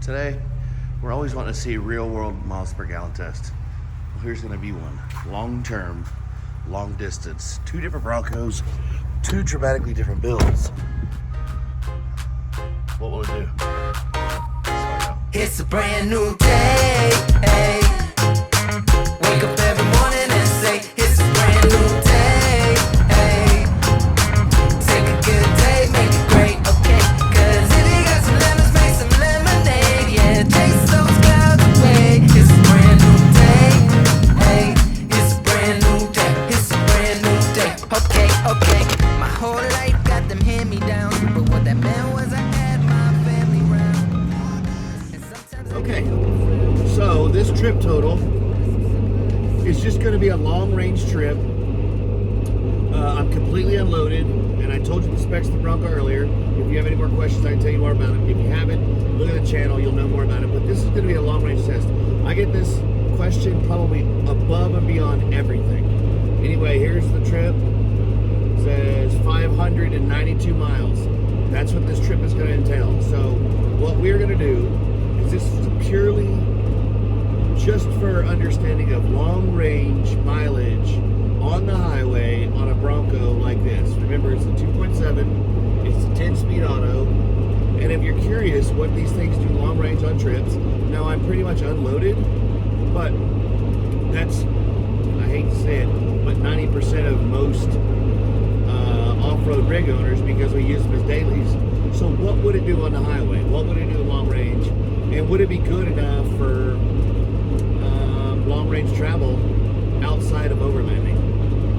Today, we're always wanting to see real world miles per gallon test. Well, here's gonna be one. Long term, long distance. Two different Broncos, two dramatically different builds. What will it do? It's a brand new day. Wake up every morning and say, it's a brand new day. Take a good day, make it great, okay? Cause if you got some lemons, make some lemonade. Yeah, taste those clouds away. It's a brand new day. It's a brand new day. It's a brand new day. Okay. My whole life got them hand-me-downs, but what that meant was I had my family round. And sometimes Okay, so this trip total is just going to be a long range trip. I'm completely unloaded, and I told you the specs of the Bronco earlier. If you have any more questions, I can tell you more about it. If you haven't, look at the channel, you'll know more about it. But this is going to be a long range test. I get this question probably above and beyond everything. Anyway, here's the trip. It says 592 miles. That's what this trip is going to entail. So what we're going to do is this is purely just for understanding of long range mileage on the highway on a Bronco like this. Remember, it's a 2.7, it's a 10-speed auto, and if you're curious what these things do long range on trips, now I'm pretty much unloaded, but that's, I hate to say it, but 90% of most off-road rig owners, because we use them as dailies. So what would it do on the highway? What would it do long range? And would it be good enough for long-range travel outside of overlanding,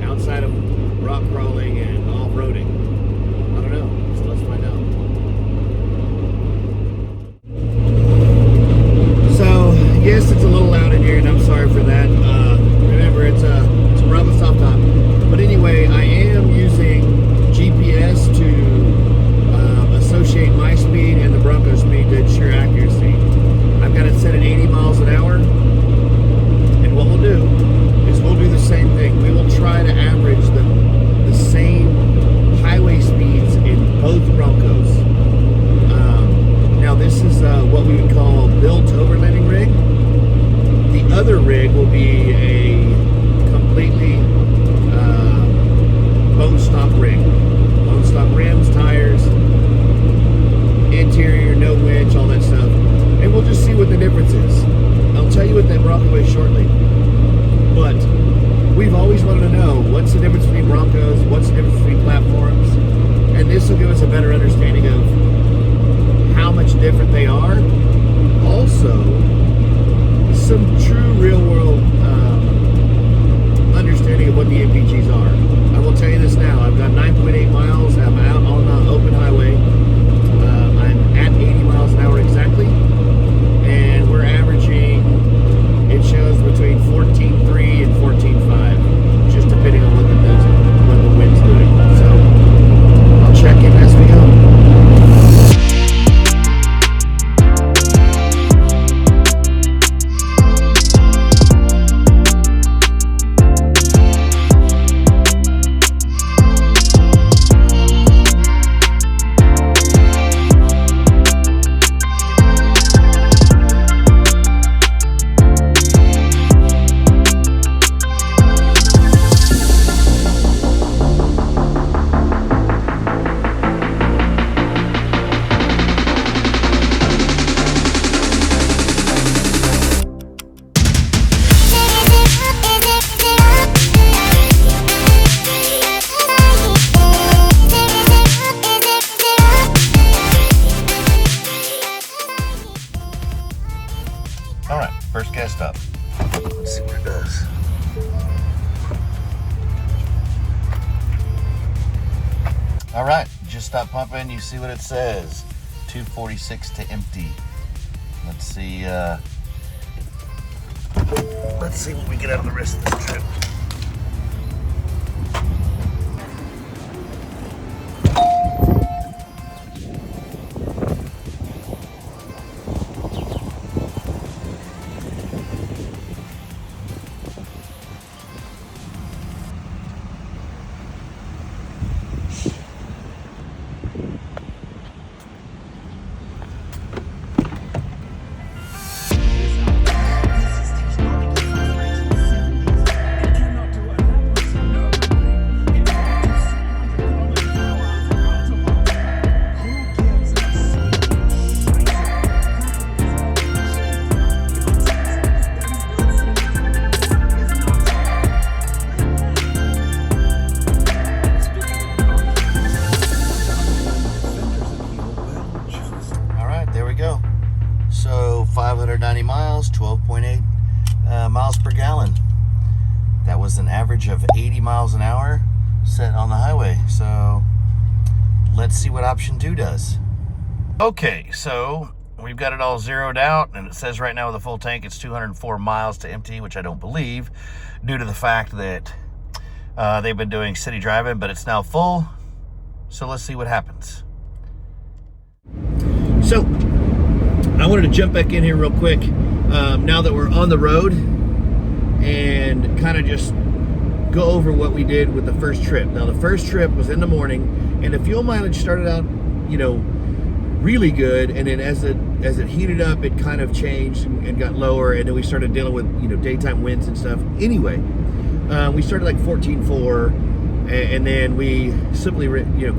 outside of rock crawling and off-roading? I don't know, so let's find out. So, yes, it's a little loud in here, and I'm sorry for that. Remember, it's a Bronco soft top. But anyway, I am using GPS to associate my speed and the Bronco speed to ensure accuracy. I've got it set at 80 miles an hour, and what we'll do is we'll do the same thing. We will try to average the same highway speeds in both Broncos. Now this is what we would call built overlanding rig. The other rig will be a completely bone stock rig. Bone stock rims, tires, interior, no winch, all that stuff. And we'll just see what the difference is. I'll tell you what that Bronco is shortly. But we've always wanted to know what's the difference between Broncos, what's the difference between platforms, and this will give us a better understanding of how much different they are. Also, some true real world understanding of what the MPGs are. I will tell you this now, I've got 9.8 miles, I'm out on the open highway. I'm at 80 miles an hour exactly, and we're averaging, it shows between 14.3 and 14.5, just depending on what the wind's doing. So I'll check in as we go. First guest up. Let's see what it does. All right, just stop pumping. You see what it says. 246 to empty. Let's see. Let's see what we get out of the rest of this trip. 290 miles, 12.8 miles per gallon. That was an average of 80 miles an hour set on the highway. So let's see what option 2 does. Okay, so we've got it all zeroed out, and it says right now with a full tank it's 204 miles to empty, which I don't believe, due to the fact that they've been doing city driving, but it's now full. So let's see what happens. So I wanted to jump back in here real quick now that we're on the road and kind of just go over what we did with the first trip. Now the first trip was in the morning, and the fuel mileage started out, you know, really good, and then as it heated up, it kind of changed and got lower, and then we started dealing with, you know, daytime winds and stuff. Anyway, we started like 14.4, and then we simply,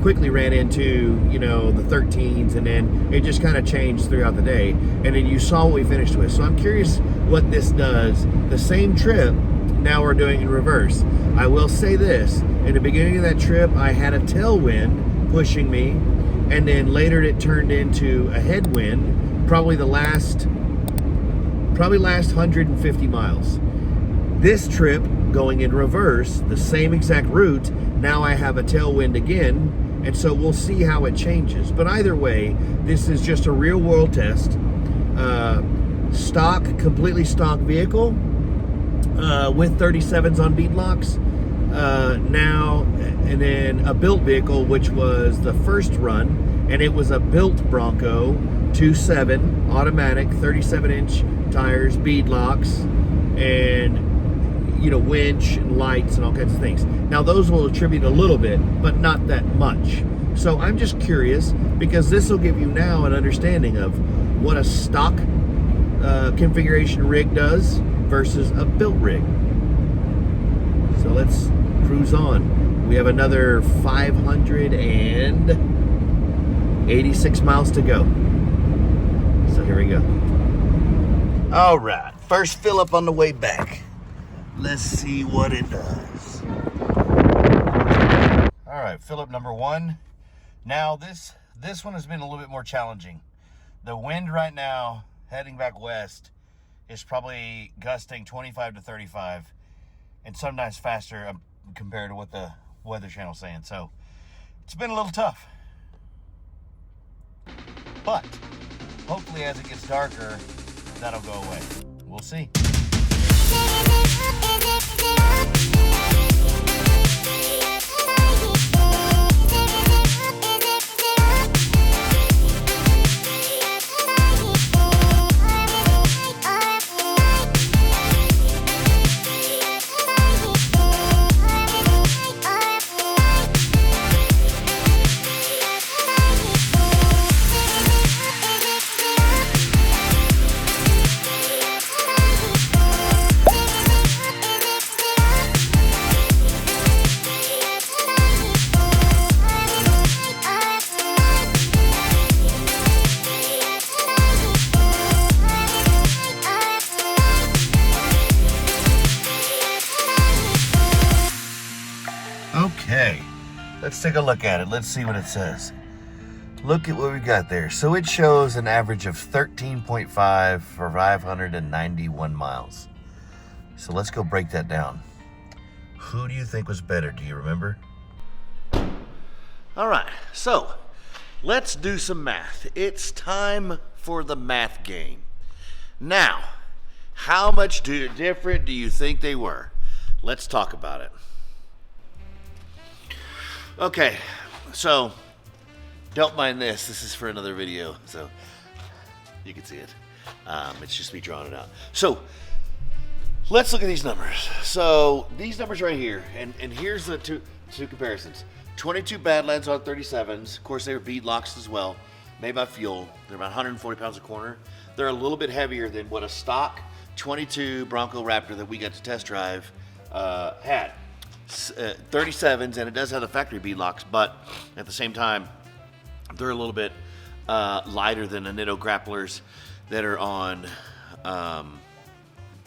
quickly ran into, the 13s, and then it just kind of changed throughout the day, and then you saw what we finished with. So I'm curious what this does. The same trip, now we're doing in reverse. I will say this, in the beginning of that trip, I had a tailwind pushing me, and then later it turned into a headwind, probably last 150 miles. This trip, going in reverse, the same exact route, now I have a tailwind again, and so we'll see how it changes. But either way, this is just a real world test. Completely stock vehicle with 37s on bead locks. Now, and then a built vehicle, which was the first run, and it was a built Bronco 2.7 automatic, 37-inch tires, bead locks, and winch and lights and all kinds of things. Now those will attribute a little bit, but not that much. So I'm just curious, because this will give you now an understanding of what a stock configuration rig does versus a built rig. So let's cruise on. We have another 586 miles to go. So here we go. All right, first fill up on the way back. Let's see what it does. All right, fill up number 1. Now this one has been a little bit more challenging. The wind right now, heading back west, is probably gusting 25 to 35, and sometimes faster compared to what the Weather Channel's saying. So it's been a little tough. But hopefully as it gets darker, that'll go away. We'll see. Okay, let's take a look at it. Let's see what it says. Look at what we got there. So it shows an average of 13.5 for 591 miles. So let's go break that down. Who do you think was better? Do you remember? All right, so let's do some math. It's time for the math game. Now, how much different do you think they were? Let's talk about it. Okay, so don't mind this. This is for another video, so you can see it. It's just me drawing it out. So let's look at these numbers. So these numbers right here, and here's the two comparisons. 22 Badlands on 37s. Of course, they were bead locks as well, made by Fuel. They're about 140 pounds a corner. They're a little bit heavier than what a stock 22 Bronco Raptor that we got to test drive had. 37s, and it does have the factory bead locks, but at the same time, they're a little bit lighter than the Nitto grapplers that are on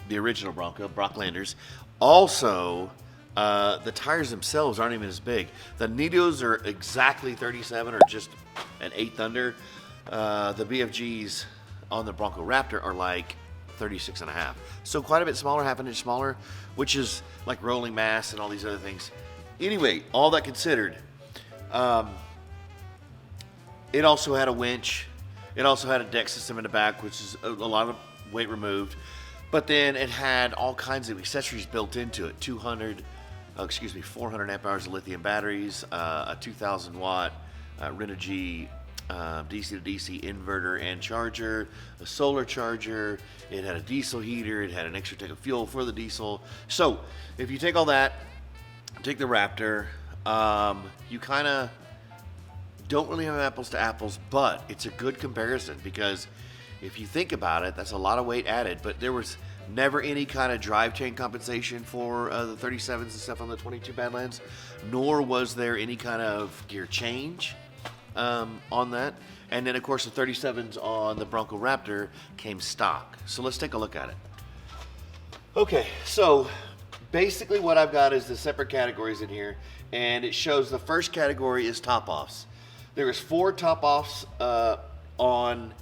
the original Bronco, Brocklanders. Also, the tires themselves aren't even as big. The Nittos are exactly 37 or just an eighth under. The BFGs on the Bronco Raptor are like 36 and a half. So quite a bit smaller, half an inch smaller, which is like rolling mass and all these other things. Anyway, all that considered, it also had a winch. It also had a deck system in the back, which is a lot of weight removed. But then it had all kinds of accessories built into it. 400 amp hours of lithium batteries, a 2,000 watt Renogy DC to DC inverter and charger, a solar charger. It had a diesel heater. It had an extra tank of fuel for the diesel. So if you take all that, take the Raptor, you kind of don't really have apples to apples, but it's a good comparison because if you think about it, that's a lot of weight added, but there was never any kind of drive chain compensation for the 37s and stuff on the 22 Badlands, nor was there any kind of gear change on that. And then, of course, the 37s on the Bronco Raptor came stock. So let's take a look at it. Okay, so basically what I've got is the separate categories in here, and it shows the first category is top-offs. There was 4 top-offs on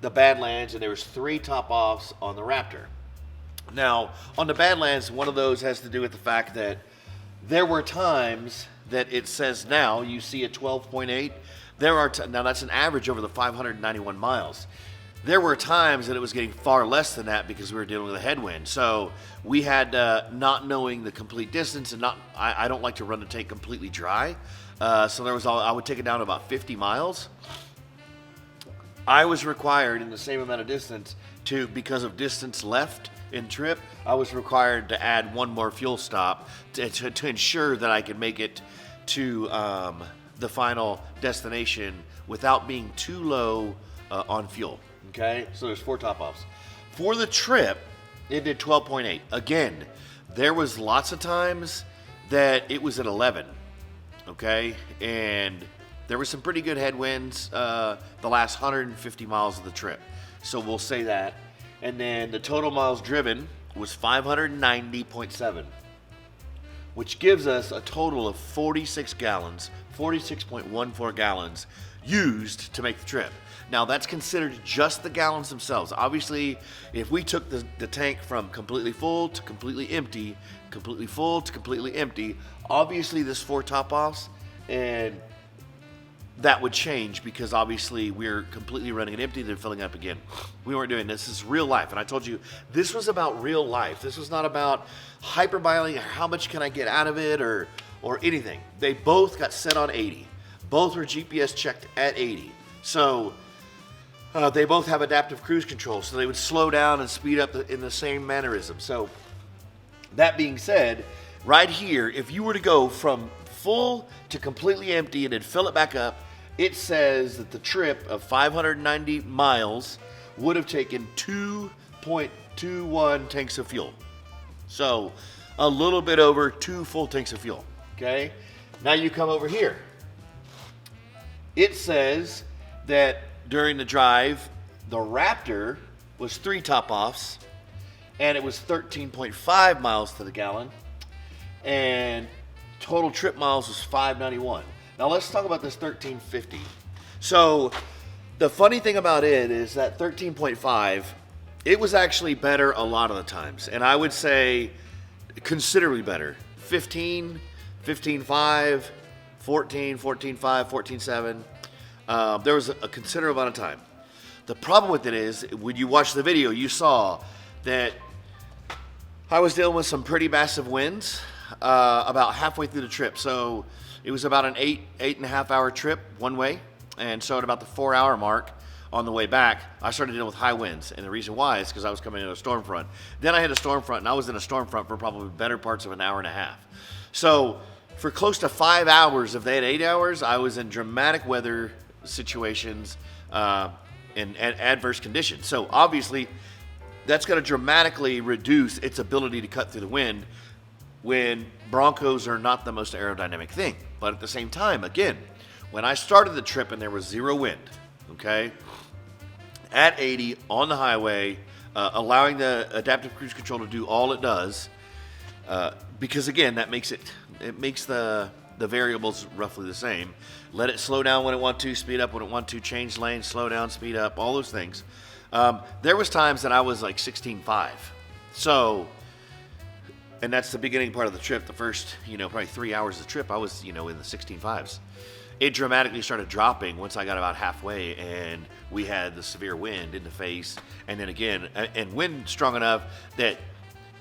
the Badlands, and there was 3 top-offs on the Raptor. Now, on the Badlands, one of those has to do with the fact that there were times that it says now, you see a 12.8. Now that's an average over the 591 miles. There were times that it was getting far less than that because we were dealing with a headwind. So we had, not knowing the complete distance, and I don't like to run the tank completely dry. So I would take it down to about 50 miles. I was required in the same amount of distance because of distance left in trip, I was required to add one more fuel stop to ensure that I could make it to the final destination without being too low on fuel. Okay, so there's 4 top-offs. For the trip, it did 12.8. Again, there was lots of times that it was at 11. Okay, and there were some pretty good headwinds the last 150 miles of the trip. So we'll say that. And then the total miles driven was 590.7, which gives us a total of 46 gallons, 46.14 gallons used to make the trip. Now that's considered just the gallons themselves. Obviously, if we took the tank from completely full to completely empty, completely full to completely empty, obviously there's 4 top-offs, and that would change because obviously we're completely running it empty then filling up again. We weren't doing this. This is real life. And I told you, this was about real life. This was not about hyperbiling or how much can I get out of it or anything. They both got set on 80. Both were GPS checked at 80. So they both have adaptive cruise control. So they would slow down and speed up in the same mannerism. So that being said, right here, if you were to go from full to completely empty and then fill it back up, it says that the trip of 590 miles would have taken 2.21 tanks of fuel. So a little bit over 2 full tanks of fuel. Okay, now you come over here. It says that during the drive, the Raptor was 3 top-offs and it was 13.5 miles to the gallon, and total trip miles was 591. Now let's talk about this 1350. So the funny thing about it is that 13.5, it was actually better a lot of the times. And I would say considerably better. 15, 15.5, 14, 14.5, 14.7. There was a considerable amount of time. The problem with it is, when you watch the video, you saw that I was dealing with some pretty massive winds about halfway through the trip. So it was about an 8.5 hour trip one way. And so at about the 4 hour mark on the way back, I started dealing with high winds. And the reason why is because I was coming in a storm front. Then I hit a storm front, and I was in a storm front for probably better parts of an hour and a half. So for close to 5 hours of that 8 hours, I was in dramatic weather situations and adverse conditions. So obviously that's going to dramatically reduce its ability to cut through the wind when Broncos are not the most aerodynamic thing. But at the same time, again, when I started the trip and there was 0 wind, okay, at 80 on the highway, allowing the adaptive cruise control to do all it does, because again, that makes the variables roughly the same. Let it slow down when it wants to, speed up when it wants to, change lanes, slow down, speed up, all those things. There was times that I was like 16.5. So, and that's the beginning part of the trip. The first, probably 3 hours of the trip, I was, in the 16.5s. It dramatically started dropping once I got about halfway, and we had the severe wind in the face. And then again, and wind strong enough that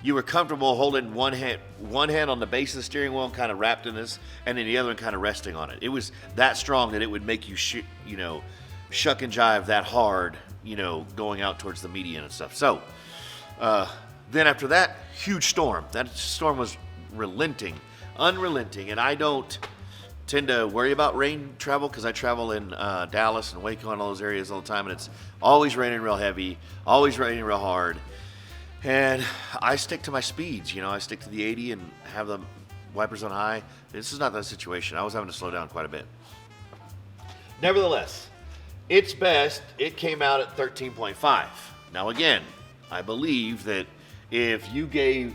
you were comfortable holding one hand on the base of the steering wheel, kind of wrapped in this, and then the other one kind of resting on it. It was that strong that it would make you, shuck and jive that hard, going out towards the median and stuff. So, then after that, huge storm. That storm was unrelenting, and I don't tend to worry about rain travel because I travel in Dallas and Waco and all those areas all the time, and it's always raining real heavy, always raining real hard. And I stick to my speeds, I stick to the 80 and have the wipers on high. This is not that situation. I was having to slow down quite a bit. Nevertheless, its best, it came out at 13.5. Now again, I believe that if you gave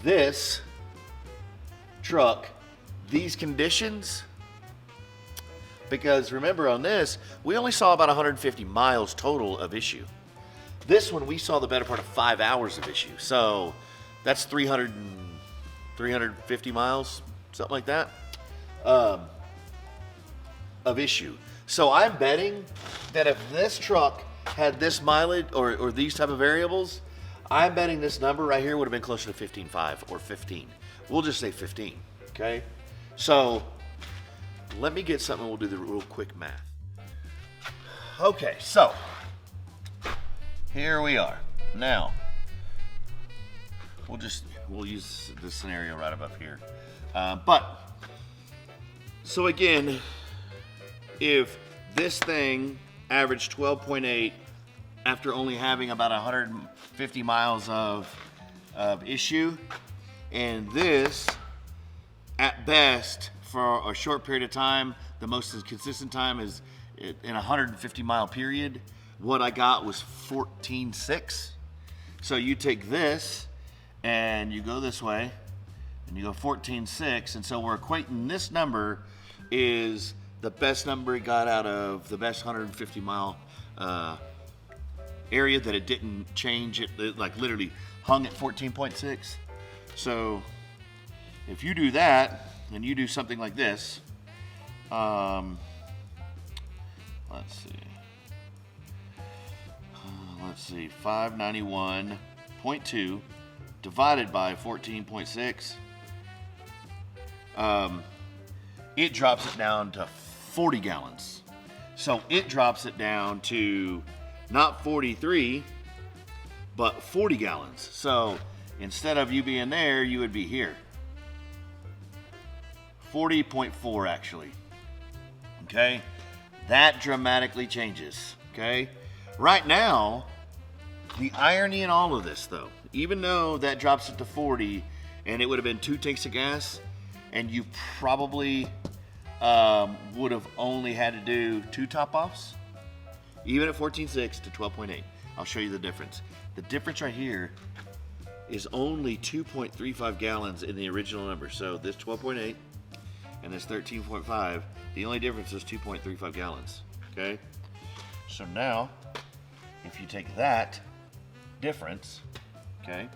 this truck these conditions, because remember on this, we only saw about 150 miles total of issue. This one, we saw the better part of 5 hours of issue. So that's 350 miles, something like that, of issue. So I'm betting that if this truck had this mileage or these type of variables, I'm betting this number right here would have been closer to 15.5 or 15. We'll just say 15, okay? So let me get something, we'll do the real quick math. Okay, so here we are. Now, we'll use this scenario right above here. So again, if this thing averaged 12.8 after only having about 150 miles of issue, and this, at best, for a short period of time, the most consistent time is in a 150 mile period, what I got was 14.6. So you take this and you go this way and you go 14.6, and so we're equating this number is the best number it got out of the best 150 mile area that it didn't change. It like literally hung at 14.6. So if you do that and you do something like this, let's see, 591.2 divided by 14.6, it drops it down to 40 gallons. So it drops it down to not 43, but 40 gallons. So instead of you being there, you would be here. 40.4 actually. Okay? That dramatically changes. Okay? Right now, the irony in all of this though, even though that drops it to 40 and it would have been 2 tanks of gas, and you probably would have only had to do 2 top-offs, even at 14.6 to 12.8. I'll show you the difference. The difference right here is only 2.35 gallons in the original number. So this 12.8 and this 13.5, the only difference is 2.35 gallons, okay? So now, if you take that difference, okay,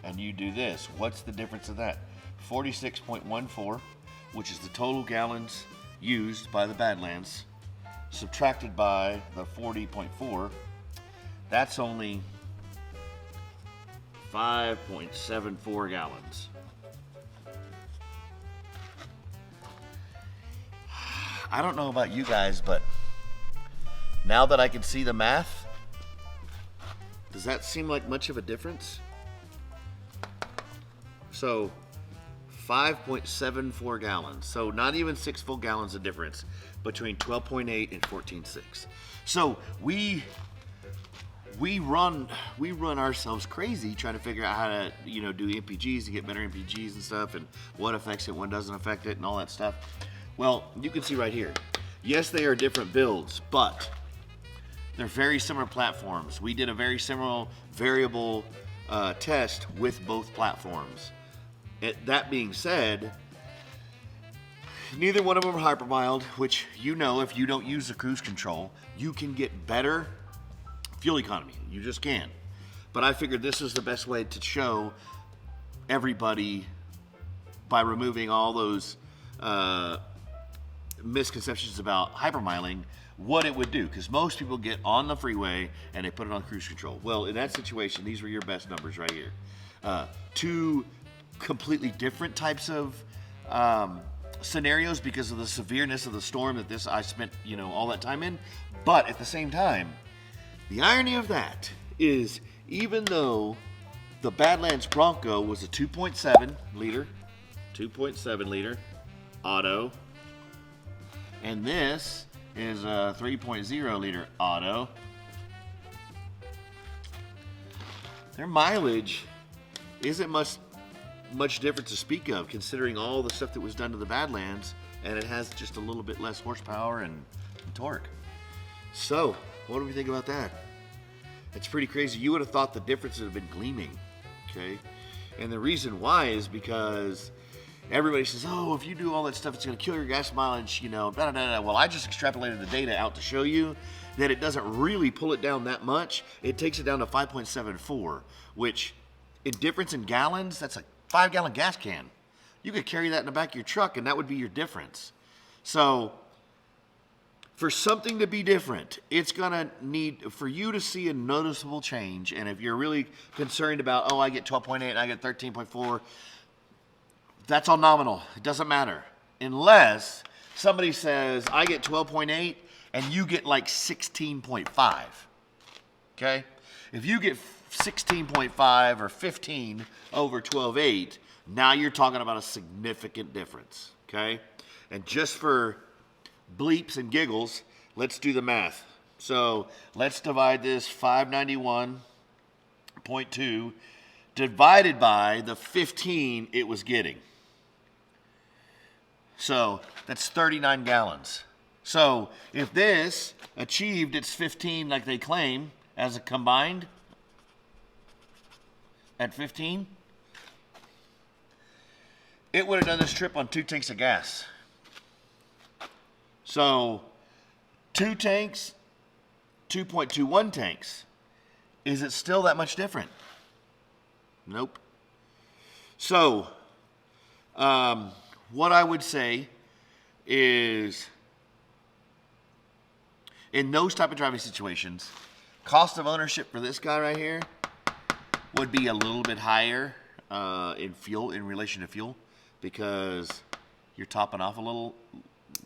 and you do this, what's the difference of that? 46.14, which is the total gallons used by the Badlands, subtracted by the 40.4, that's only 5.74 gallons. I don't know about you guys, but now that I can see the math, does that seem like much of a difference? So 5.74 gallons. So not even 6 full gallons of difference between 12.8 and 14.6. So we run ourselves crazy trying to figure out how to, do MPGs to get better MPGs and stuff, and what affects it, what doesn't affect it, and all that stuff. Well, you can see right here. Yes, they are different builds, but they're very similar platforms. We did a very similar variable test with both platforms. That being said, neither one of them are hyper mild, which if you don't use the cruise control, you can get better fuel economy. You just can't. But I figured this is the best way to show everybody by removing all those misconceptions about hypermiling, what it would do. Because most people get on the freeway and they put it on cruise control. Well, in that situation, these were your best numbers right here. Two completely different types of scenarios because of the severeness of the storm that I spent, all that time in. But at the same time, the irony of that is even though the Badlands Bronco was a 2.7 liter auto, and this is a 3.0 liter auto, their mileage isn't much different to speak of, considering all the stuff that was done to the Badlands, and it has just a little bit less horsepower and torque. So, what do we think about that? It's pretty crazy. You would have thought the difference would have been gleaming, okay? And the reason why is because everybody says, oh, if you do all that stuff, it's going to kill your gas mileage, blah, blah, blah. Well, I just extrapolated the data out to show you that it doesn't really pull it down that much. It takes it down to 5.74, which in difference in gallons, that's a 5-gallon gas can. You could carry that in the back of your truck, and that would be your difference. So for something to be different, it's going to need for you to see a noticeable change. And if you're really concerned about, oh, I get 12.8 and I get 13.4, that's all nominal. It doesn't matter. Unless somebody says, I get 12.8 and you get like 16.5. Okay? If you get 16.5 or 15 over 12.8, now you're talking about a significant difference. Okay? And just for bleeps and giggles, let's do the math. So let's divide this 591.2 divided by the 15 it was getting. So that's 39 gallons. So if this achieved its 15 like they claim as a combined at 15, it would have done this trip on 2 tanks of gas. So 2 tanks, 2.21 tanks. Is it still that much different? Nope. So what I would say is in those type of driving situations, cost of ownership for this guy right here would be a little bit higher in relation to fuel, because you're topping off a little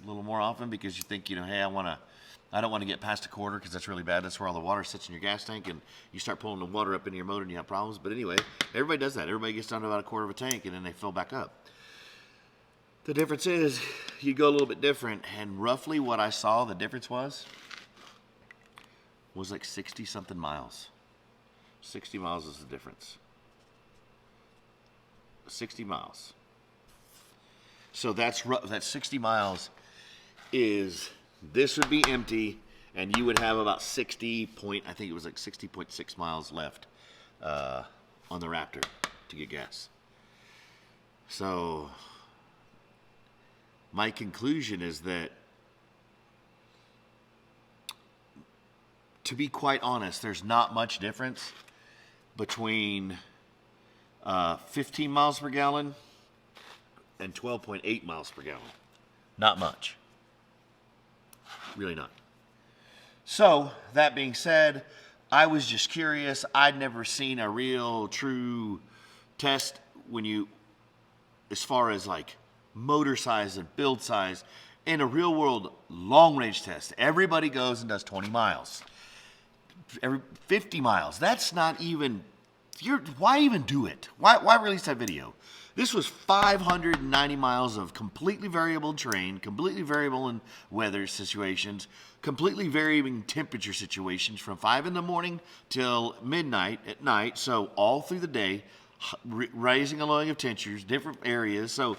more often because you think, hey, I don't want to get past a quarter because that's really bad. That's where all the water sits in your gas tank, and you start pulling the water up into your motor and you have problems. But anyway, everybody does that. Everybody gets down to about a quarter of a tank and then they fill back up. The difference is you go a little bit different, and roughly what I saw the difference was like 60-something miles. 60 miles is the difference. 60 miles. So that's 60 miles is, this would be empty, and you would have about 60.6 miles left on the Raptor to get gas. So my conclusion is that, to be quite honest, there's not much difference between 15 miles per gallon and 12.8 miles per gallon. Not much. Really not. So, that being said, I was just curious. I'd never seen a real, true test as far as like motor size and build size, in a real world long range test. Everybody goes and does 20 miles. 50 miles. That's not even, why even do it? Why release that video? This was 590 miles of completely variable terrain, completely variable in weather situations, completely varying temperature situations from 5 in the morning till midnight at night. So all through the day, rising and lowering of temperatures, different areas. So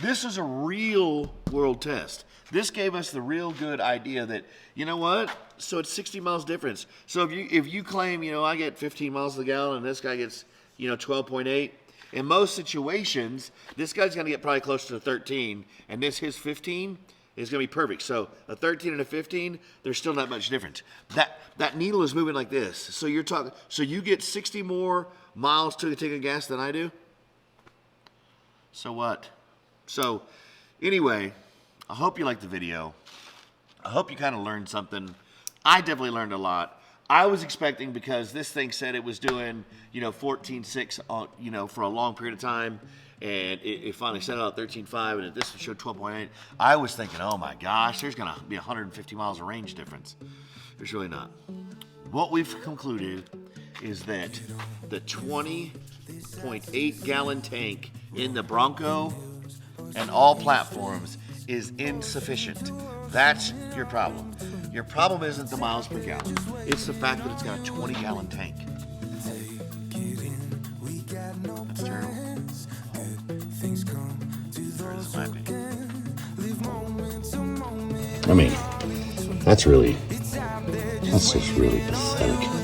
this is a real world test. This gave us the real good idea that, you know what? So it's 60 miles difference. So if you claim, I get 15 miles to the gallon and this guy gets, 12.8, in most situations, this guy's going to get probably closer to 13, and his 15 is going to be perfect. So a 13 and a 15, there's still not much difference. That needle is moving like this. So you're talking, so you get 60 more miles to the tank of gas than I do? So what? So anyway, I hope you liked the video. I hope you kind of learned something. I definitely learned a lot. I was expecting, because this thing said it was doing, 14.6, for a long period of time, and it finally set out 13.5, and this showed 12.8. I was thinking, oh my gosh, there's gonna be 150 miles of range difference. There's really not. What we've concluded is that the 20.8 gallon tank in the Bronco and all platforms is insufficient. That's your problem. Your problem isn't the miles per gallon. It's the fact that it's got a 20 gallon tank. That's terrible. Or this might be. I mean, that's just really pathetic.